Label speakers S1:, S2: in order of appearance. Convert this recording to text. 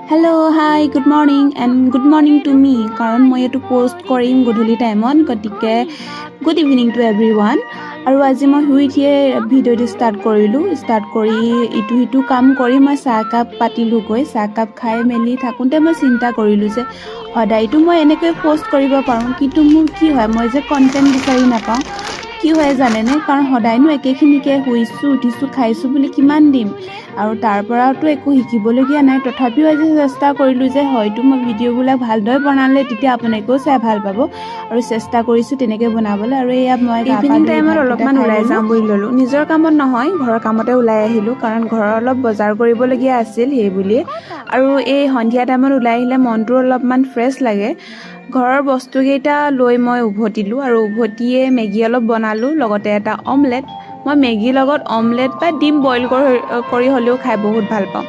S1: Hello, hi, good morning and good morning to me. Karon moi etu post korim godhuli time on gotike good evening to everyone. Aru aji moi hui thie video di start kori itu hitu kam kori moi sa cup patilu goi sa cup khai meli thakunte moi cinta korilu je hodai tu moi eneke post koriba paru kintu mur ki hoy moi je content bisari na pau কি হয় জানে নে কাৰণ হদাইনো একেখিনিকে হুইছো উঠিছো খাইছো বুলি কিমান দিম আৰু তাৰ পৰাটো একো শিকিবলগীয়া নাই তথাপিও আজি চেষ্টা কৰিলো যে হয়তো মই ভিডিঅ'বিলাক ভালদৰে বনালে তেতিয়া আপোনালোকেও চাই ভাল পাব আৰু চেষ্টা কৰিছো তেনেকৈ বনাবলৈ আৰু এয়া মই ইভিনিং টাইমত অলপমান ওলাই যাম বুলি ল'লো নিজৰ কামত নহয় ঘৰৰ কামতে ওলাই আহিলো কাৰণ ঘৰৰ অলপ বজাৰ কৰিবলগীয়া আছিল সেই বুলি আৰু এই সন্ধিয়া টাইমত ওলাই আহিলে মনটো অলপমান ফ্ৰেছ লাগে ঘৰৰ বস্তুকেইটা লৈ মই উভতিলো আৰু উভতিয়ে মেগী অলপ বনালো লগতে এটা অমলেট মই মেগীৰ লগত অমলেট বা ডিম বইল কৰি হ'লেও খাই বহুত ভাল পাওঁ